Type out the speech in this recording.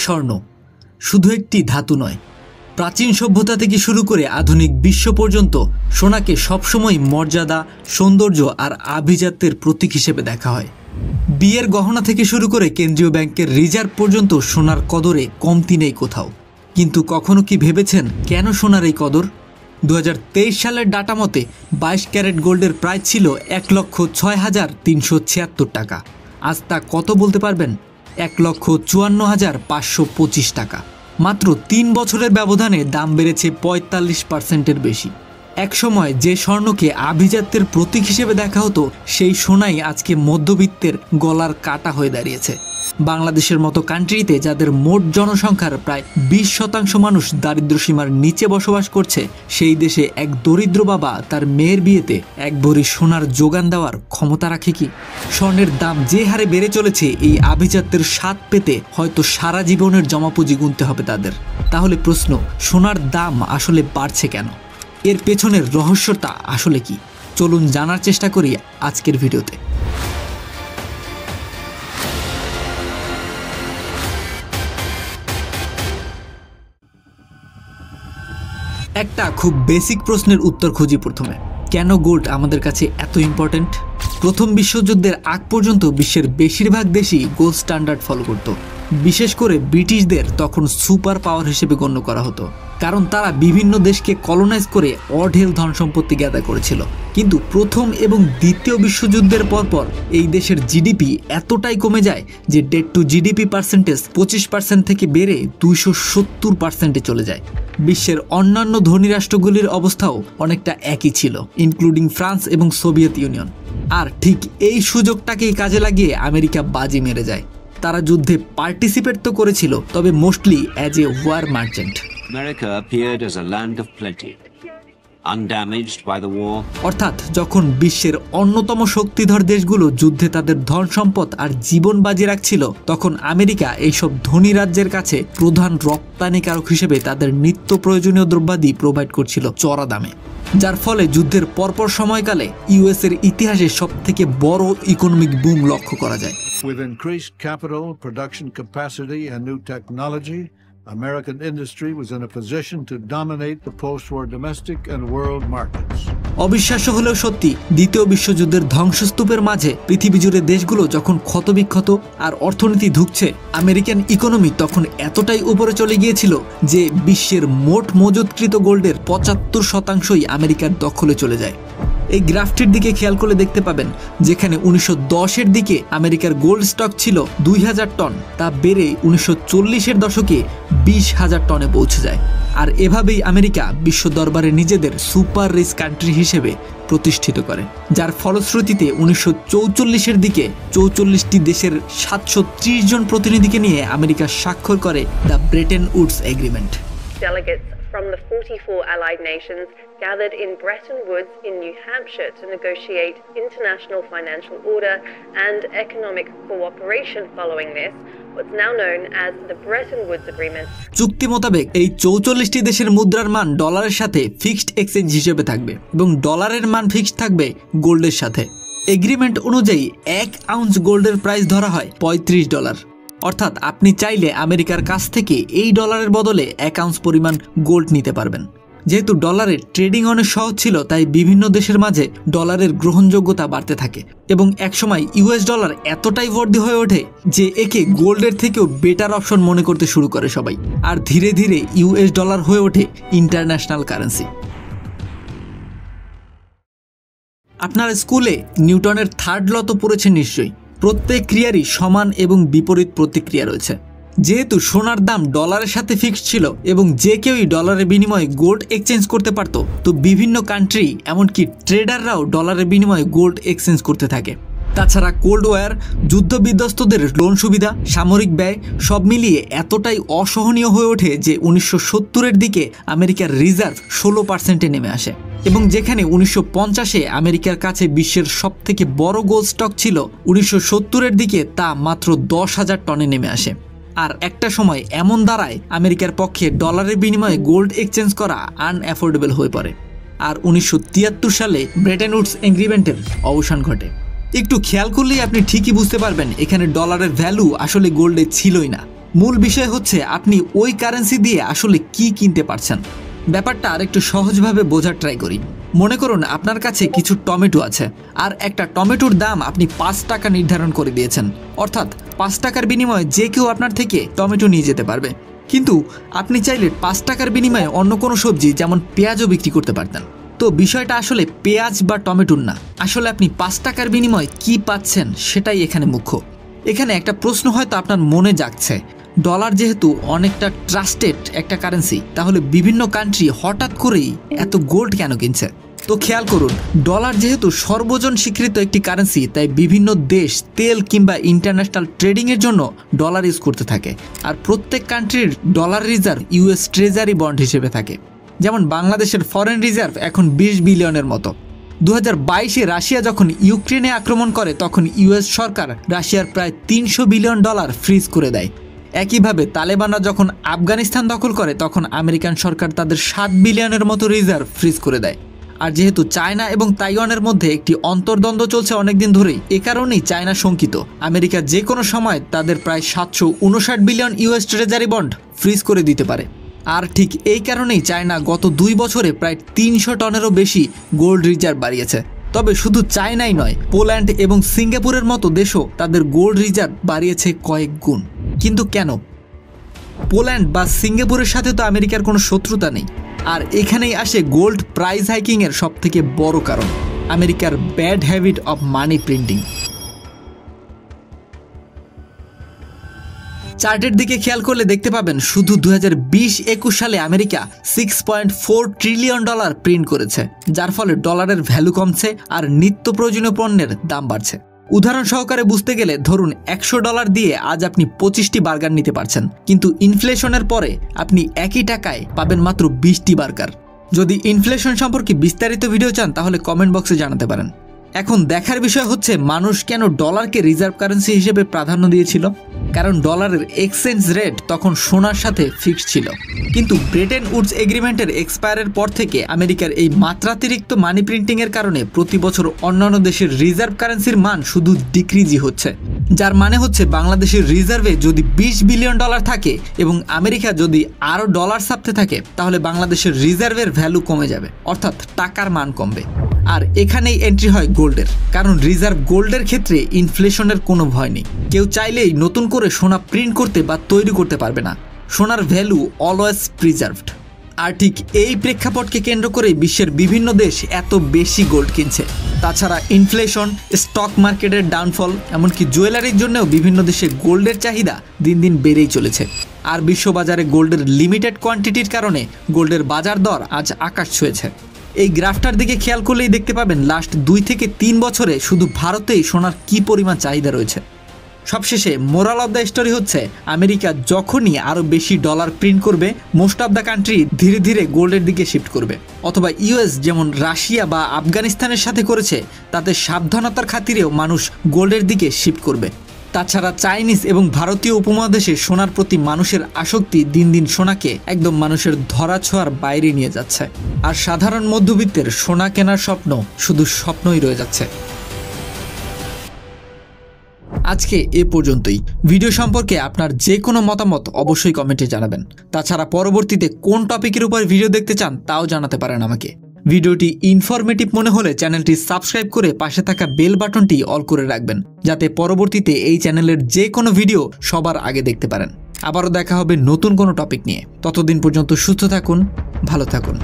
স্বর্ণ শুধু একটি ধাতু নয়, প্রাচীন সভ্যতা থেকে শুরু করে আধুনিক বিশ্ব পর্যন্ত সোনাকে সবসময় মর্যাদা, সৌন্দর্য আর আভিজাত্যের প্রতীক হিসেবে দেখা হয়। বিয়ের গহনা থেকে শুরু করে কেন্দ্রীয় ব্যাংকের রিজার্ভ পর্যন্ত সোনার কদরে কমতি নেই কোথাও। কিন্তু কখনো কি ভেবেছেন কেন সোনার এই কদর? 2023 সালের ডাটা মতে 22 ক্যারেট গোল্ডের প্রাইস ছিল 1,06,376 টাকা। আজ তা কত বলতে পারবেন? 1,54,525 টাকা। মাত্র 3 বছরের ব্যবধানে দাম বেড়েছে 45%-এর বেশি। একসময় যে স্বর্ণকে আভিজাত্যের প্রতীক হিসেবে দেখা হতো, সেই সোনাই আজকে মধ্যবিত্তের গলার কাটা হয়ে দাঁড়িয়েছে। বাংলাদেশের মতো কান্ট্রিতে যাদের মোট জনসংখ্যার প্রায় 20% মানুষ দারিদ্র্যসীমার নিচে বসবাস করছে, সেই দেশে এক দরিদ্র বাবা তার মেয়ের বিয়েতে এক ভরি সোনার যোগান দেওয়ার ক্ষমতা রাখে কি? স্বর্ণের দাম যে হারে বেড়ে চলেছে, এই আভিজাত্যের স্বাদ পেতে হয়তো সারা জীবনের জমাপুঁজি গুনতে হবে তাদের। তাহলে প্রশ্ন, সোনার দাম আসলে বাড়ছে কেন? এর পেছনের রহস্যটা আসলে কি? চলুন জানার চেষ্টা করি আজকের ভিডিওতে। একটা খুব বেসিক প্রশ্নের উত্তর খুঁজি প্রথমে। কেন গোল্ড আমাদের কাছে এত ইম্পর্টেন্ট? প্রথম বিশ্বযুদ্ধের আগ পর্যন্ত বিশ্বের বেশিরভাগ দেশই গোল্ড স্ট্যান্ডার্ড ফলো করত। বিশেষ করে ব্রিটিশদের তখন সুপার পাওয়ার হিসেবে গণ্য করা হতো, কারণ তারা বিভিন্ন দেশকে কলোনাইজ করে অঢেল ধন সম্পত্তি গ্যাদার করেছিল। কিন্তু প্রথম এবং দ্বিতীয় বিশ্বযুদ্ধের পরপর এই দেশের জিডিপি এতটাই কমে যায় যে ডেট টু জিডিপি পার্সেন্টেজ 25% থেকে বেড়ে 270%-এ চলে যায়। বিশ্বের অন্যান্য ধনী রাষ্ট্রগুলির অবস্থাও অনেকটা একই ছিল, ইনক্লুডিং ফ্রান্স এবং সোভিয়েত ইউনিয়ন। আর ঠিক এই সুযোগটাকেই কাজে লাগিয়ে আমেরিকা বাজি মেরে যায়। তারা যুদ্ধে পার্টিসিপেট তো করেছিল, তবে mostly as a war merchant. America appeared as a land of plenty, undamaged by the war. অর্থাৎ যখন বিশ্বের অন্যতম শক্তিধর দেশগুলো যুদ্ধে তাদের ধন সম্পদ আর জীবন বাজি রাখছিল, তখন আমেরিকা এইসব ধনী রাজ্যের কাছে প্রধান রপ্তানিকারক হিসেবে তাদের নিত্য প্রয়োজনীয় দ্রব্যাদি প্রোভাইড করছিল চড়া দামে, যার ফলে যুদ্ধের পরপর সময়কালে ইউএস এর ইতিহাসে সবথেকে বড় ইকোনমিক বুম লক্ষ্য করা যায়। With increased capital, production capacity and new technology, American industry was in a position to dominate the post-war domestic and world markets. অবিশ্বাস্য হলেও সত্যি, দ্বিতীয় বিশ্বযুদ্ধের ধ্বংসস্তূপের মাঝে পৃথিবী জুড়ে দেশগুলো যখন ক্ষতবিক্ষত আর অর্থনীতি ধুঁকছে, আমেরিকান ইকোনমি তখন এতটাই উপরে চলে গিয়েছিল যে বিশ্বের মোট মজুতকৃত গোল্ডের 75%-ই আমেরিকার দখলে চলে যায়। এই গ্রাফটির দিকে খেয়াল করলে দেখতে পাবেন, যেখানে 1910-এর দিকে আমেরিকার গোল্ড স্টক ছিল 2000 টন, তা বেড়ে 1940-এর দশকে 20,000 টনে পৌঁছে যায়। আর এভাবেই আমেরিকা বিশ্ব দরবারে নিজেদের সুপার রিচ কান্ট্রি হিসেবে প্রতিষ্ঠিত করে, যার ফলশ্রুতিতে 1944-এর দিকে 44টি দেশের 730 জন প্রতিনিধিকে নিয়ে আমেরিকা স্বাক্ষর করে the Bretton Woods agreement. Delegates from the 44 allied nations gathered in Bretton Woods in New Hampshire to negotiate international financial order and economic cooperation. Following this, what's now known as the Bretton Woods Agreement. চুক্তি মোতাবেক এই 44টি দেশের মুদ্রার মান ডলারের সাথে fixed exchange হিসেবে থাকবে এবং ডলারের মান ফিক্সড থাকবে গোল্ডের সাথে। এগ্রিমেন্ট অনুযায়ী 1 আউন্স গোল্ডের প্রাইস ধরা হয় $35। অর্থাৎ আপনি চাইলে আমেরিকার কাছ থেকে এই ডলারের বদলে 1 আউন্স পরিমাণ গোল্ড নিতে পারবেন। যেহেতু ডলারের ট্রেডিং অনেক সহজ ছিল, তাই বিভিন্ন দেশের মাঝে ডলারের গ্রহণযোগ্যতা বাড়তে থাকে এবং একসময় ইউএস ডলার এতটাই বর্ধি হয়ে ওঠে যে একে গোল্ডের থেকেও বেটার অপশন মনে করতে শুরু করে সবাই। আর ধীরে ধীরে ইউএস ডলার হয়ে ওঠে ইন্টারন্যাশনাল কারেন্সি। আপনার স্কুলে নিউটনের থার্ড ল তো পড়েছেন নিশ্চয়ই। প্রত্যেক ক্রিয়ারই সমান এবং বিপরীত প্রতিক্রিয়া রয়েছে। যেহেতু সোনার দাম ডলারের সাথে ফিক্সড ছিল এবং যে কেউই ডলারের বিনিময়ে গোল্ড এক্সচেঞ্জ করতে পারত, তো বিভিন্ন কান্ট্রি এমনকি ট্রেডাররাও ডলারের বিনিময়ে গোল্ড এক্সচেঞ্জ করতে থাকে। তাছাড়া কোল্ড ওয়ার, যুদ্ধ বিধ্বস্তদের লোন সুবিধা, সামরিক ব্যয় সব মিলিয়ে এতটাই অসহনীয় হয়ে ওঠে যে 1970-এর দিকে আমেরিকার রিজার্ভ 16%-এ নেমে আসে এবং যেখানে 1950-এ আমেরিকার কাছে বিশ্বের সবথেকে বড় গোল্ড স্টক ছিল, 1970-এর দিকে তা মাত্র 10,000 টনে নেমে আসে। আর একটা সময় এমন দাঁড়ায় আমেরিকার পক্ষে ডলারের বিনিময়ে গোল্ড এক্সচেঞ্জ করা আনঅ্যাফোর্ডেবল হয়ে পড়ে। আর 1973 সালে ব্রেটেন উডস এগ্রিমেন্টের অবসান ঘটে। একটু খেয়াল করলেই আপনি ঠিকই বুঝতে পারবেন এখানে ডলারের ভ্যালু আসলে গোল্ডে ছিলই না। মূল বিষয় হচ্ছে আপনি ওই কারেন্সি দিয়ে আসলে কি কিনতে পারছেন। ব্যাপারটা আরেকটু সহজভাবে বোঝার ট্রাই করি। মনে করুন আপনার কাছে কিছু টমেটো আছে, আর একটা টমেটোর দাম আপনি 5 টাকা নির্ধারণ করে দিয়েছেন, অর্থাৎ 5 টাকার বিনিময়ে যে কেউ আপনার থেকে টমেটো নিয়ে যেতে পারবে। কিন্তু আপনি চাইলে 5 টাকার বিনিময়ে অন্য কোনো সবজি যেমন পেঁয়াজও বিক্রি করতে পারতেন। তো বিষয়টা আসলে পেঁয়াজ বা টমেটোর না, আসলে আপনি 5 টাকার বিনিময়ে কি পাচ্ছেন সেটাই এখানে মুখ্য। এখানে একটা প্রশ্ন হয়তো আপনার মনে জাগছে, ডলার যেহেতু অনেকটা ট্রাস্টেড একটা কারেন্সি, তাহলে বিভিন্ন কান্ট্রি হঠাৎ করেই এত গোল্ড কেন কিনছে? তো খেয়াল করুন, ডলার যেহেতু সর্বজন স্বীকৃত একটি কারেন্সি, তাই বিভিন্ন দেশ তেল কিংবা ইন্টারন্যাশনাল ট্রেডিংয়ের জন্য ডলার ইউজ করতে থাকে। আর প্রত্যেক কান্ট্রির dollar reserve US treasury bond হিসেবে থাকে। যেমন বাংলাদেশের ফরেন রিজার্ভ এখন 20 বিলিয়নের মতো। 2022-এ রাশিয়া যখন ইউক্রেনে আক্রমণ করে, তখন ইউএস সরকার রাশিয়ার প্রায় 300 বিলিয়ন ডলার ফ্রিজ করে দেয়। একইভাবে তালেবানরা যখন আফগানিস্তান দখল করে, তখন আমেরিকান সরকার তাদের 7 বিলিয়নের মতো রিজার্ভ ফ্রিজ করে দেয়। আর যেহেতু চায়না এবং তাইওয়ানের মধ্যে একটি অন্তর্দ্বন্দ্ব চলছে অনেকদিন ধরেই, এ কারণেই চায়না শঙ্কিত আমেরিকা যে কোনো সময় তাদের প্রায় 759 billion US treasury bond fridge করে দিতে পারে। আর ঠিক এই কারণেই চায়না গত 2 বছরে প্রায় 300 টনেরও বেশি গোল্ড রিজার্ভ বাড়িয়েছে। তবে শুধু চায়নাই নয়, পোল্যান্ড এবং সিঙ্গাপুরের মতো দেশও তাদের গোল্ড রিজার্ভ বাড়িয়েছে কয়েক গুণ। কিন্তু কেন? পোল্যান্ড বা সিঙ্গাপুরের সাথে তো আমেরিকার কোনো শত্রুতা নেই। আর এখানেই আসে গোল্ড প্রাইস হাইকিংয়ের সবথেকে বড় কারণ, আমেরিকার bad habit of money printing. চার্টের দিকে খেয়াল করলে দেখতে পাবেন শুধু 2020-21 সালে আমেরিকা $6.4 ট্রিলিয়ন প্রিন্ট করেছে, যার ফলে ডলারের ভ্যালু কমছে আর নিত্য প্রয়োজনীয় পণ্যের দাম বাড়ছে। উদাহরণ সহকারে বুঝতে গেলে ধরুন $100 দিয়ে আজ আপনি 25টি বার্গার নিতে পারছেন, কিন্তু ইনফ্লেশনের পরে আপনি একই টাকায় পাবেন মাত্র 20টি বার্গার। যদি ইনফ্লেশন সম্পর্কে বিস্তারিত ভিডিও চান তাহলে কমেন্ট বক্সে জানাতে পারেন। এখন দেখার বিষয় হচ্ছে মানুষ কেন ডলারকে রিজার্ভ কারেন্সি হিসেবে প্রাধান্য দিয়েছিল। কারণ ডলারের এক্সচেঞ্জ রেট তখন সোনার সাথে ফিক্সড ছিল। কিন্তু ব্রেটেন উডস এগ্রিমেন্টের এক্সপায়ারের পর থেকে আমেরিকার এই মাত্রাতিরিক্ত মানি প্রিন্টিংয়ের কারণে প্রতি বছর অন্যান্য দেশের রিজার্ভ কারেন্সির মান শুধু ডিক্রিজই হচ্ছে। যার মানে হচ্ছে বাংলাদেশের রিজার্ভে যদি $20 বিলিয়ন থাকে এবং আমেরিকা যদি আরও ডলার ছাপতে থাকে, তাহলে বাংলাদেশের রিজার্ভের ভ্যালু কমে যাবে, অর্থাৎ টাকার মান কমবে। আর এখানেই এন্ট্রি হয় গোল্ডের, কারণ রিজার্ভ গোল্ডের ক্ষেত্রে ইনফ্লেশনের কোনো ভয় নেই। কেউ চাইলেই নতুন করে সোনা প্রিন্ট করতে বা তৈরি করতে পারবে না। সোনার ভ্যালু অলওয়েজ প্রিজার্ভড। আর ঠিক এই প্রেক্ষাপটকে কেন্দ্র করে বিশ্বের বিভিন্ন দেশ এত বেশি গোল্ড কিনছে। তাছাড়া ইনফ্লেশন, স্টক মার্কেটের ডাউনফল, এমনকি জুয়েলারির জন্যও বিভিন্ন দেশে গোল্ডের চাহিদা দিন দিন বেড়েই চলেছে। আর বিশ্ববাজারে গোল্ডের লিমিটেড কোয়ান্টিটির কারণে গোল্ডের বাজার দর আজ আকাশ ছুঁয়েছে। এই গ্রাফটার দিকে খেয়াল করলেই দেখতে পাবেন লাস্ট 2 থেকে 3 বছরে শুধু ভারতেই সোনার কী পরিমাণ চাহিদা রয়েছে। সবশেষে মোরাল অফ দ্য স্টোরি হচ্ছে, আমেরিকা যখনই আরও বেশি ডলার প্রিন্ট করবে, মোস্ট অফ দ্য কান্ট্রি ধীরে ধীরে গোল্ডের দিকে শিফট করবে। অথবা ইউএস যেমন রাশিয়া বা আফগানিস্তানের সাথে করেছে, তাতে সাবধানতার খাতিরেও মানুষ গোল্ডের দিকে শিফট করবে। তাছাড়া চাইনিজ এবং ভারতীয় উপমহাদেশে সোনার প্রতি মানুষের আসক্তি দিন দিন সোনাকে একদম মানুষের ধরাছোঁয়ার বাইরে নিয়ে যাচ্ছে। আর সাধারণ মধ্যবিত্তের সোনা কেনার স্বপ্ন শুধু স্বপ্নই রয়ে যাচ্ছে। আজকে এ পর্যন্তই। ভিডিও সম্পর্কে আপনার যে কোনো মতামত অবশ্যই কমেন্টে জানাবেন। তাছাড়া পরবর্তীতে কোন টপিকের উপর ভিডিও দেখতে চান তাও জানাতে পারেন আমাকে। ভিডিওটি ইনফরমেটিভ মনে হলে চ্যানেলটি সাবস্ক্রাইব করে পাশে থাকা বেল বাটনটি অল করে রাখবেন, যাতে পরবর্তীতে এই চ্যানেলের যে কোনো ভিডিও সবার আগে দেখতে পারেন। আবারও দেখা হবে নতুন কোনো টপিক নিয়ে। ততদিন পর্যন্ত সুস্থ থাকুন, ভালো থাকুন।